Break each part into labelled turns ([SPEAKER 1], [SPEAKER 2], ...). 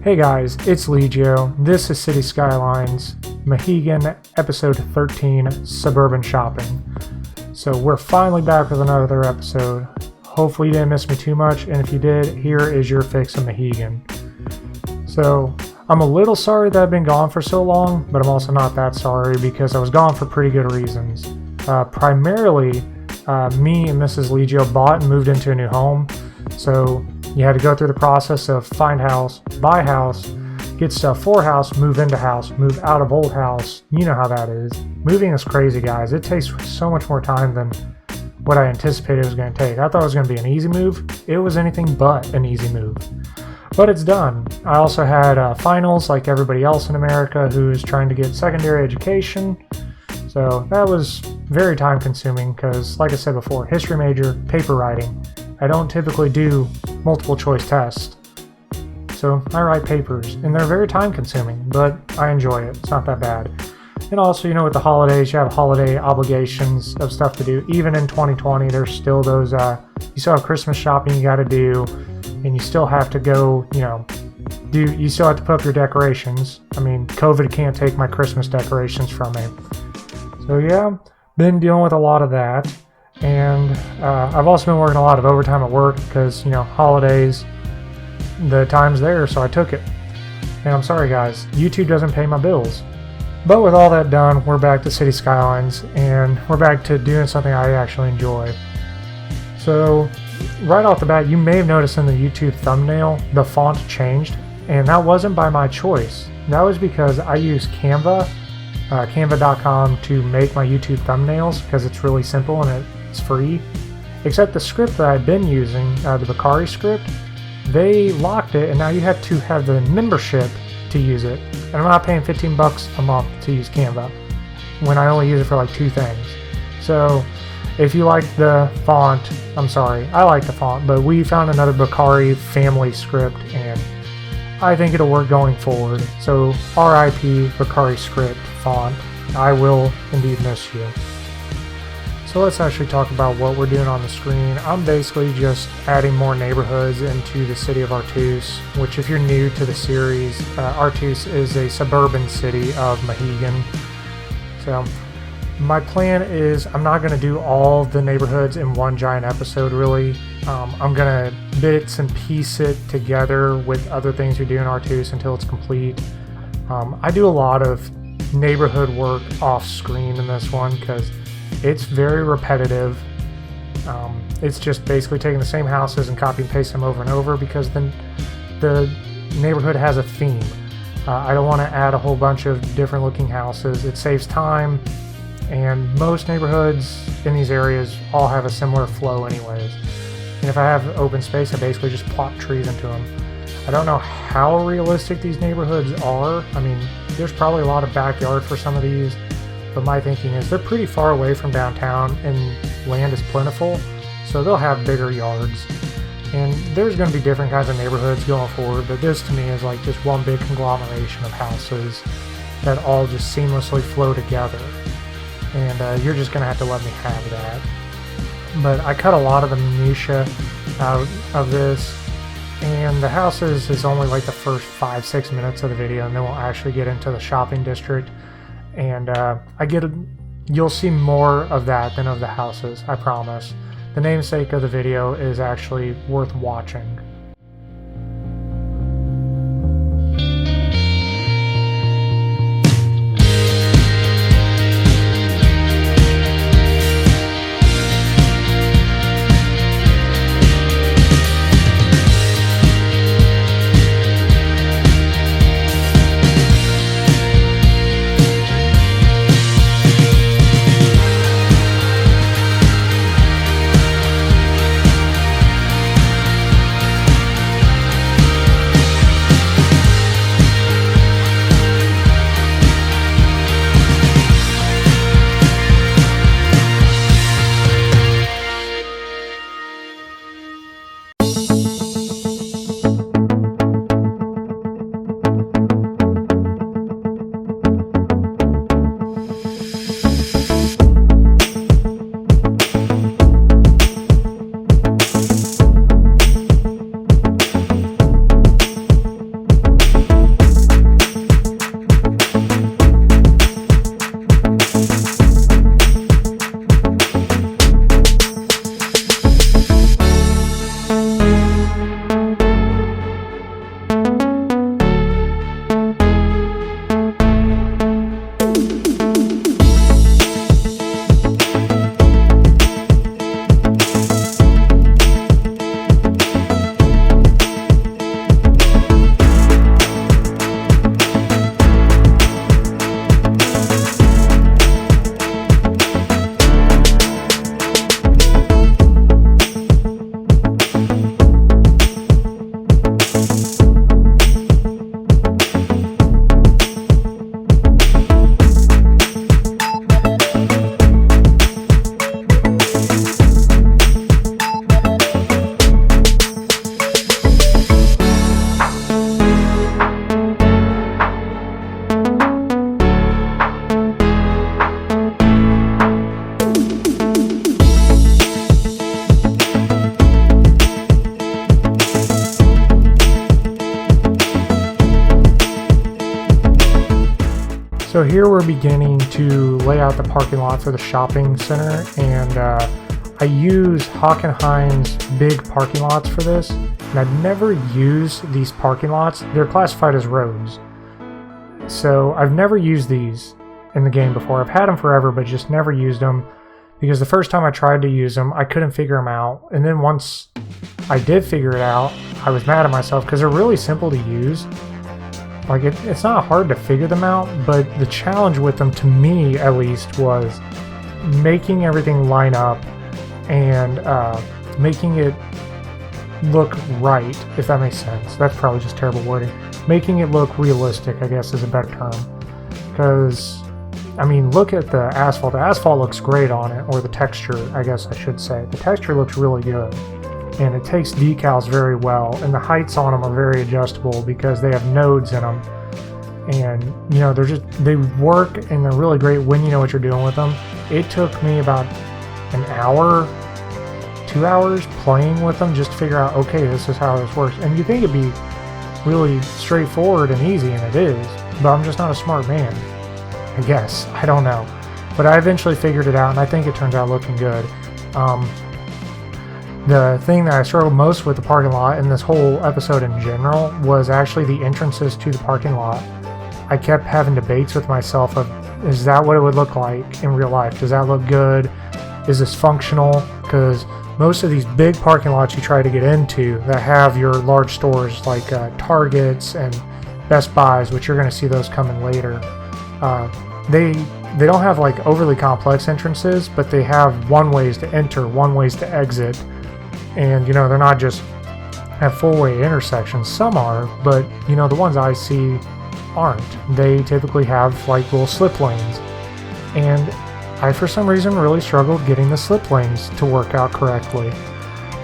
[SPEAKER 1] Hey guys, it's Legio. This is City Skylines, Mahigan Episode 13, Suburban Shopping. So we're finally back with another episode. Hopefully you didn't miss me too much, and if you did, here is your fix of Mahigan. So I'm a little sorry that I've been gone for so long, but I'm also not that sorry because I was gone for pretty good reasons. Primarily, me and Mrs. Legio bought and moved into a new home, so you had to go through the process of find house, buy house, get stuff for house, move into house, move out of old house. You know how that is. Moving is crazy, guys. It takes so much more time than what I anticipated it was going to take. I thought it was going to be an easy move. It was anything but an easy move. But it's done. I also had finals like everybody else in America who is trying to get secondary education. So that was very time consuming because, like I said before, history major, paper writing. I don't typically do multiple choice tests. So I write papers, and they're very time consuming, but I enjoy it. It's not that bad. And also, you know, with the holidays, you have holiday obligations of stuff to do. Even in 2020, there's still those, you still have Christmas shopping you got to do, and you still have to go, you still have to put up your decorations. I mean, COVID can't take my Christmas decorations from me. So yeah, been dealing with a lot of that. And I've also been working a lot of overtime at work because, holidays, the time's there, so I took it. And I'm sorry, guys, YouTube doesn't pay my bills. But with all that done, we're back to City Skylines, and we're back to doing something I actually enjoy. So, right off the bat, you may have noticed in the YouTube thumbnail, the font changed, and that wasn't by my choice. That was because I use Canva, canva.com to make my YouTube thumbnails because it's really simple and it's free. Except the script that I've been using, the Bakari script, they locked it, and now you have to have the membership to use it. And I'm not paying $15 a month to use Canva when I only use it for like 2 things. So if you like the font, I'm sorry, I like the font, but we found another Bakari family script, and I think it'll work going forward. So RIP Bakari script font. I will indeed miss you. So let's actually talk about what we're doing on the screen. I'm basically just adding more neighborhoods into the city of Artus, which if you're new to the series, Artus is a suburban city of Mahigan. So my plan is I'm not going to do all the neighborhoods in one giant episode really. I'm going to bits and piece it together with other things we do in Artus until it's complete. I do a lot of neighborhood work off screen in this one because it's very repetitive. It's just basically taking the same houses and copy and paste them over and over because then the neighborhood has a theme. I don't want to add a whole bunch of different looking houses. It saves time, and most neighborhoods in these areas all have a similar flow anyways. And if I have open space, I basically just plop trees into them. I don't know how realistic these neighborhoods are. I mean, there's probably a lot of backyard for some of these. But my thinking is they're pretty far away from downtown and land is plentiful, so they'll have bigger yards. And there's going to be different kinds of neighborhoods going forward, but this to me is like just one big conglomeration of houses that all just seamlessly flow together. And you're just going to have to let me have that. But I cut a lot of the minutia out of this, and the houses is only like the first 5-6 minutes of the video, and then we'll actually get into the shopping district. And you'll see more of that than of the houses, I promise. The namesake of the video is actually worth watching. So here we're beginning to lay out the parking lot for the shopping center, and I use Hockenheim's big parking lots for this, and I've never used these parking lots. They're classified as roads. So I've never used these in the game before. I've had them forever, but just never used them because the first time I tried to use them, I couldn't figure them out. And then once I did figure it out, I was mad at myself because they're really simple to use. Like, it's not hard to figure them out, but the challenge with them, to me at least, was making everything line up and making it look right, if that makes sense. That's probably just terrible wording. Making it look realistic, I guess, is a better term. Because, I mean, look at the asphalt. The asphalt looks great on it, or the texture, I guess I should say. The texture looks really good. And it takes decals very well, and the heights on them are very adjustable because they have nodes in them, and you know they work and they're really great when you know what you're doing with them. It took me about an hour, 2 hours playing with them just to figure out, okay, this is how this works. And you think it'd be really straightforward and easy, and it is, but I'm just not a smart man, I guess. I don't know, but I eventually figured it out, and I think it turns out looking good. The thing that I struggled most with the parking lot in this whole episode in general was actually the entrances to the parking lot. I kept having debates with myself of, is that what it would look like in real life? Does that look good? Is this functional? Because most of these big parking lots you try to get into that have your large stores like Targets and Best Buys, which you're going to see those coming later, they don't have like overly complex entrances, but they have one ways to enter, one ways to exit. And, you know, they're not just have four-way intersections. Some are, but, you know, the ones I see aren't. They typically have, like, little slip lanes. And I, for some reason, really struggled getting the slip lanes to work out correctly.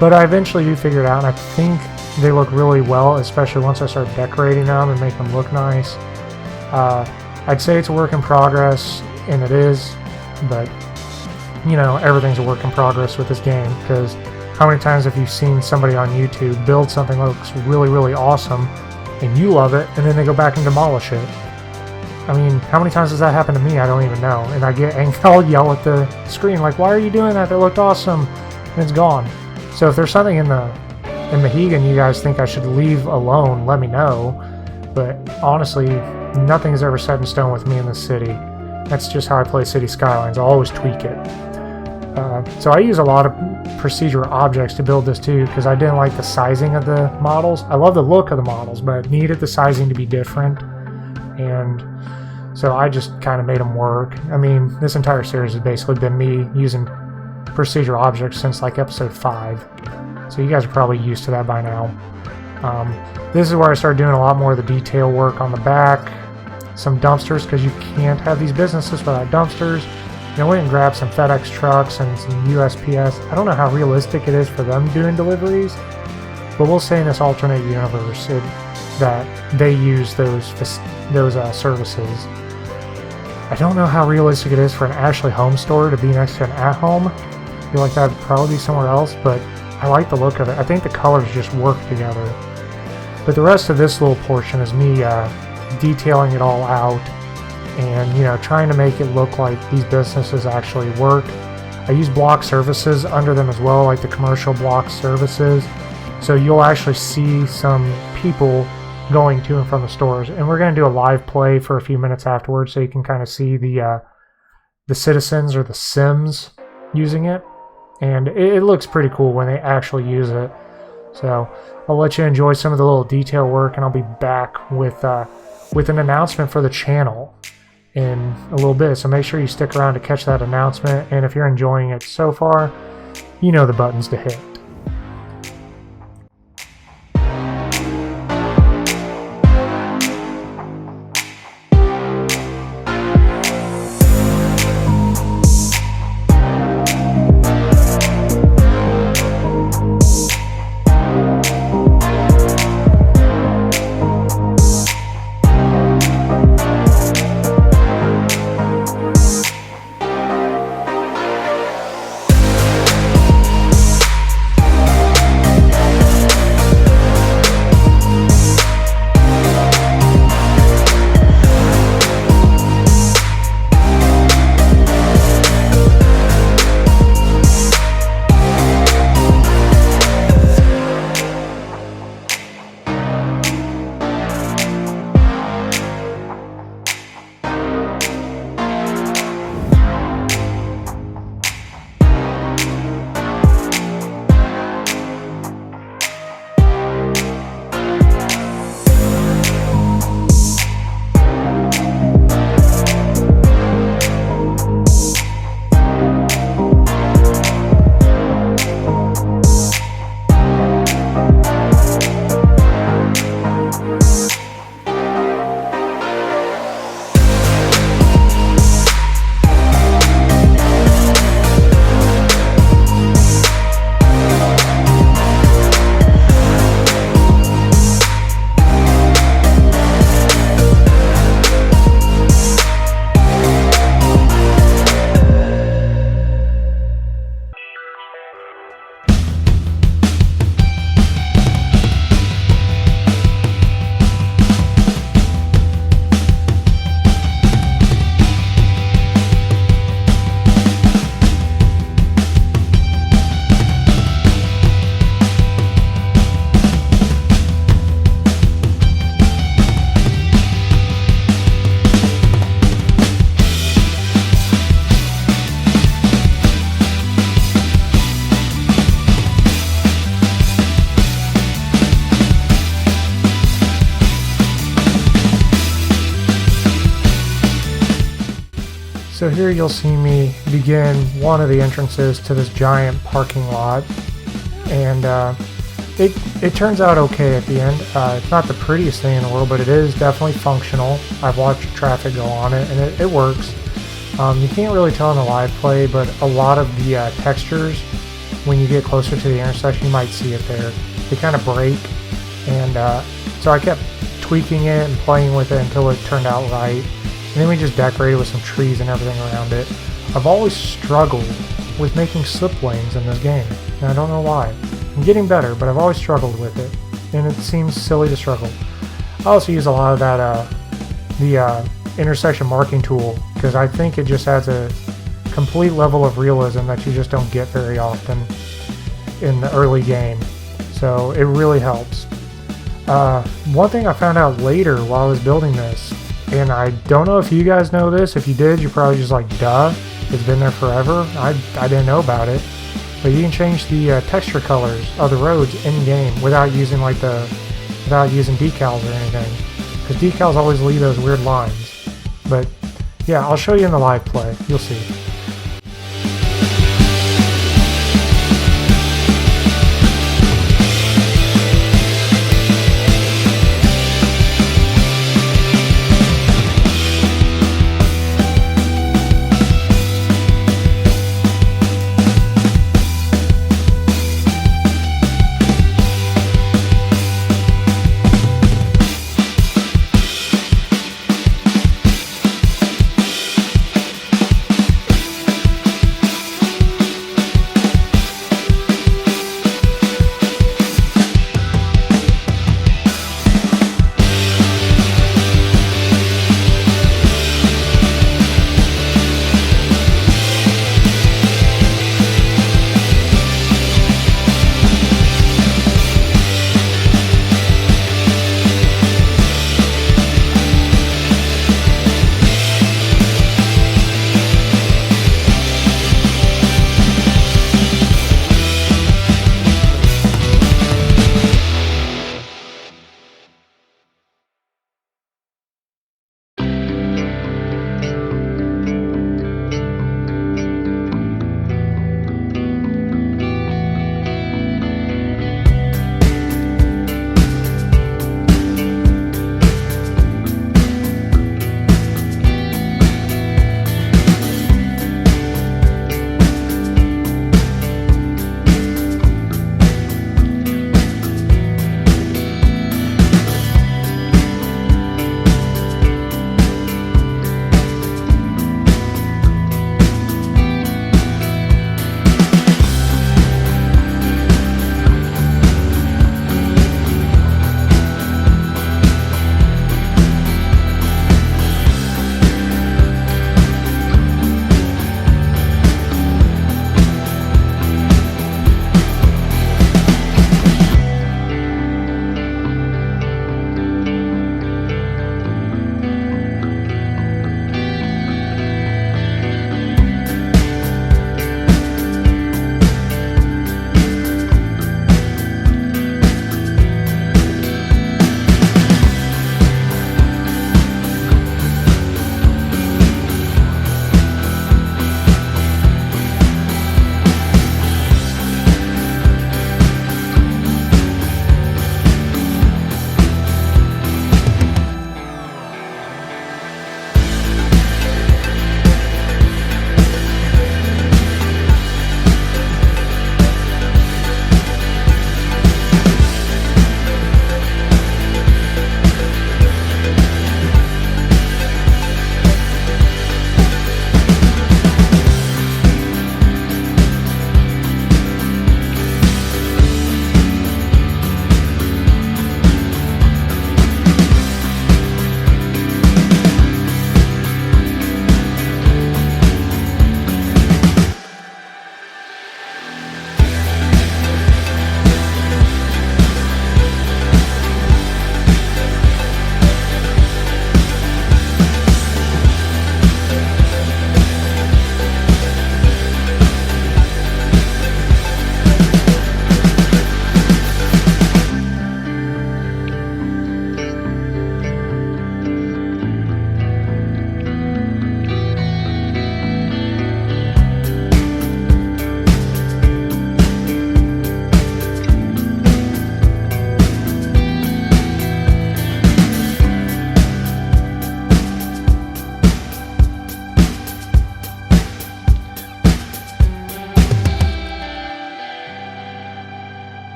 [SPEAKER 1] But I eventually do figure it out, and I think they look really well, especially once I start decorating them and make them look nice. I'd say it's a work in progress, and it is, but, you know, everything's a work in progress with this game, because how many times have you seen somebody on YouTube build something that looks really, really awesome, and you love it, and then they go back and demolish it? I mean, how many times does that happen to me? I don't even know. And I get angry, I'll yell at the screen, like, why are you doing that? That looked awesome. And it's gone. So if there's something in Mahigan you guys think I should leave alone, let me know. But honestly, nothing is ever set in stone with me in this city. That's just how I play City Skylines. I'll always tweak it. So I use a lot of procedural objects to build this too, because I didn't like the sizing of the models. I love the look of the models, but I needed the sizing to be different, and so I just kind of made them work. I mean, this entire series has basically been me using procedural objects since like episode 5, so you guys are probably used to that by now. This is where I started doing a lot more of the detail work on the back, some dumpsters, because you can't have these businesses without dumpsters. You know, we went and grabbed some FedEx trucks and some USPS. I don't know how realistic it is for them doing deliveries, but we'll say in this alternate universe that they use those services. I don't know how realistic it is for an Ashley Home store to be next to an At Home. I feel like that would probably be somewhere else, but I like the look of it. I think the colors just work together. But the rest of this little portion is me detailing it all out, and, you know, trying to make it look like these businesses actually work. I use block services under them as well, like the commercial block services, so you'll actually see some people going to and from the stores. And we're going to do a live play for a few minutes afterwards, so you can kind of see the citizens, or the Sims, using it, and it looks pretty cool when they actually use it. So I'll let you enjoy some of the little detail work, and I'll be back with an announcement for the channel in a little bit, so make sure you stick around to catch that announcement. And if you're enjoying it so far, you know the buttons to hit. So here you'll see me begin one of the entrances to this giant parking lot, and it turns out okay at the end. It's not the prettiest thing in the world, but it is definitely functional. I've watched traffic go on it, and it works. You can't really tell in the live play, but a lot of the textures, when you get closer to the intersection, you might see it there. They kind of break, and so I kept tweaking it and playing with it until it turned out right. And then we just decorated with some trees and everything around it. I've always struggled with making slip lanes in this game, and I don't know why. I'm getting better, but I've always struggled with it, and it seems silly to struggle. I also use a lot of that, the intersection marking tool, because I think it just adds a complete level of realism that you just don't get very often in the early game. So it really helps. One thing I found out later while I was building this, and I don't know if you guys know this. If you did, you're probably just like, duh, it's been there forever. I didn't know about it. But you can change the texture colors of the roads in game without using using decals or anything, because decals always leave those weird lines. But yeah, I'll show you in the live play. You'll see.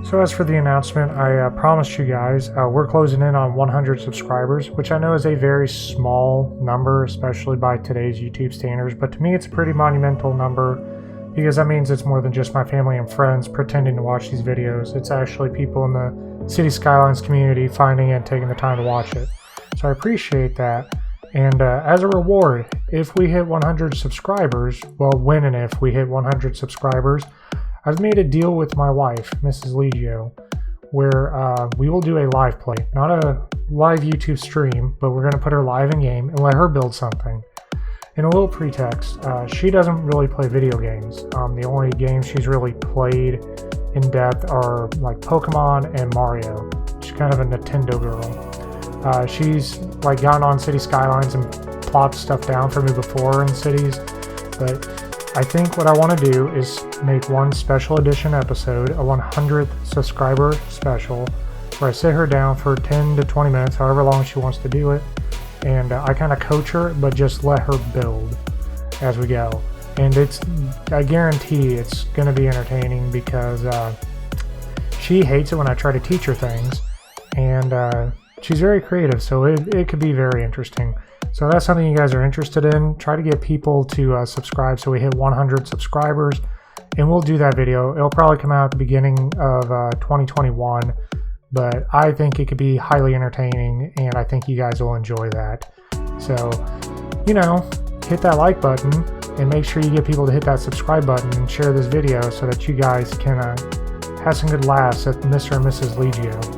[SPEAKER 1] So as for the announcement, I promised you guys, we're closing in on 100 subscribers, which I know is a very small number, especially by today's YouTube standards, but to me it's a pretty monumental number because that means it's more than just my family and friends pretending to watch these videos. It's actually people in the City Skylines community finding it and taking the time to watch it. So I appreciate that. And as a reward, if we hit 100 subscribers, well, when and if we hit 100 subscribers, I've made a deal with my wife, Mrs. Legio, where we will do a live play. Not a live YouTube stream, but we're going to put her live in game and let her build something. In a little pretext, she doesn't really play video games. The only games she's really played in depth are like Pokemon and Mario. She's kind of a Nintendo girl. She's like gotten on City Skylines and plopped stuff down for me before in cities, but I think what I want to do is make one special edition episode, a 100th subscriber special, where I sit her down for 10 to 20 minutes, however long she wants to do it, and I kind of coach her, but just let her build as we go. And I guarantee it's going to be entertaining because she hates it when I try to teach her things, and she's very creative, so it could be very interesting. So that's something you guys are interested in. Try to get people to subscribe so we hit 100 subscribers, and we'll do that video. It'll probably come out at the beginning of 2021, but I think it could be highly entertaining, and I think you guys will enjoy that. So, hit that like button, and make sure you get people to hit that subscribe button and share this video so that you guys can have some good laughs at Mr. and Mrs. Legio.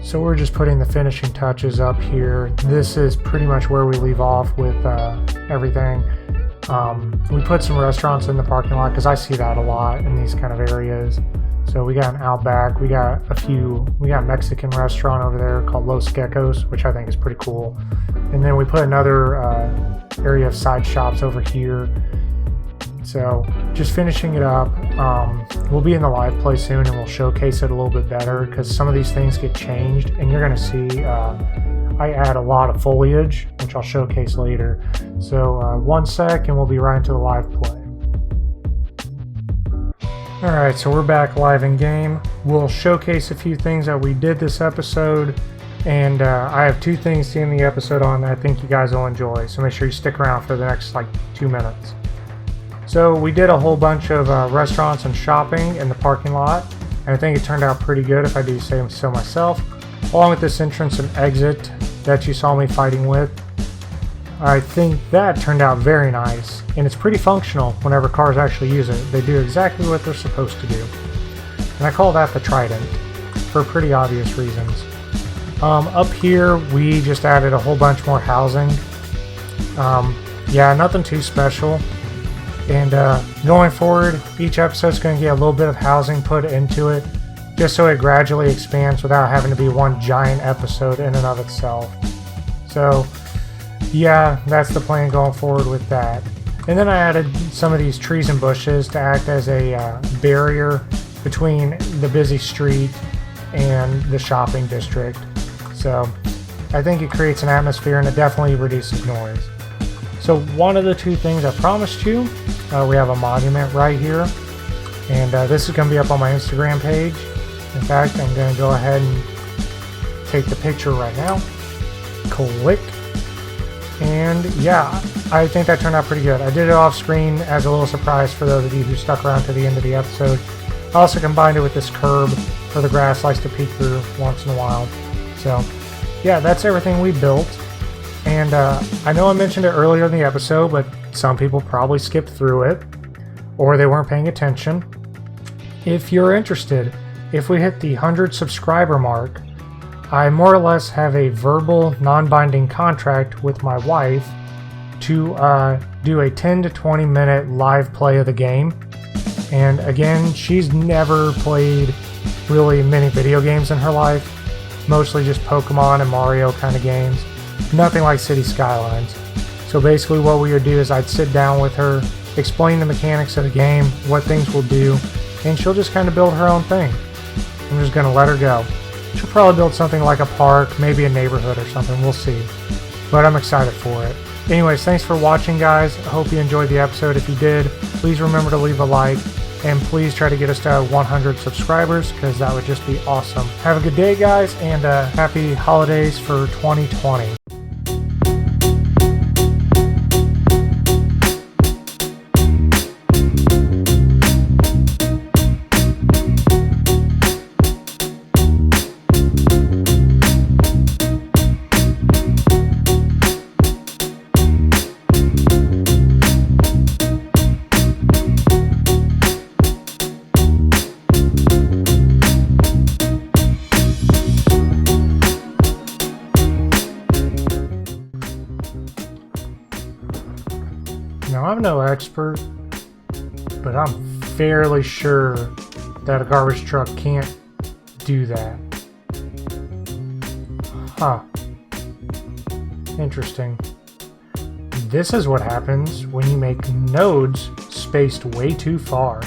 [SPEAKER 1] So we're just putting the finishing touches up here. This is pretty much where we leave off with everything. We put some restaurants in the parking lot because I see that a lot in these kind of areas. So we got an Outback, we got a Mexican restaurant over there called Los Geckos, which I think is pretty cool. And then we put another area of side shops over here. So just finishing it up. We'll be in the live play soon and we'll showcase it a little bit better because some of these things get changed, and you're going to see I add a lot of foliage, which I'll showcase later. So 1 sec and we'll be right into the live play. Alright, so we're back live in game. We'll showcase a few things that we did this episode, and I have 2 things to end the episode on that I think you guys will enjoy, so make sure you stick around for the next 2 minutes. So we did a whole bunch of restaurants and shopping in the parking lot, and I think it turned out pretty good if I do say so myself, along with this entrance and exit that you saw me fighting with. I think that turned out very nice, and it's pretty functional whenever cars actually use it. They do exactly what they're supposed to do. And I call that the Trident, for pretty obvious reasons. Up here, we just added a whole bunch more housing. Yeah, nothing too special. And going forward, each episode's going to get a little bit of housing put into it, just so it gradually expands without having to be one giant episode in and of itself. So yeah, that's the plan going forward with that. And then I added some of these trees and bushes to act as a barrier between the busy street and the shopping district. So I think it creates an atmosphere and it definitely reduces noise. So one of the 2 things I promised you, we have a monument right here. And this is going to be up on my Instagram page. In fact, I'm going to go ahead and take the picture right now. Click. And yeah, I think that turned out pretty good. I did it off screen as a little surprise for those of you who stuck around to the end of the episode. I also combined it with this curb where the grass likes to peek through once in a while. So yeah, that's everything we built. And I know I mentioned it earlier in the episode, but some people probably skipped through it or they weren't paying attention. If you're interested, if we hit the 100 subscriber mark, I more or less have a verbal, non-binding contract with my wife to do a 10 to 20 minute live play of the game. And again, she's never played really many video games in her life, mostly just Pokemon and Mario kind of games. Nothing like City Skylines. So basically what we would do is I'd sit down with her, explain the mechanics of the game, what things will do, and she'll just kind of build her own thing. I'm just going to let her go. She'll probably build something like a park, maybe a neighborhood or something, we'll see. But I'm excited for it. Anyways, thanks for watching, guys. I hope you enjoyed the episode. If you did, please remember to leave a like, and please try to get us to 100 subscribers, because that would just be awesome. Have a good day, guys, and happy holidays for 2020. Now, I'm no expert, but I'm fairly sure that a garbage truck can't do that. Huh. Interesting. This is what happens when you make nodes spaced way too far.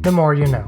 [SPEAKER 1] The more you know.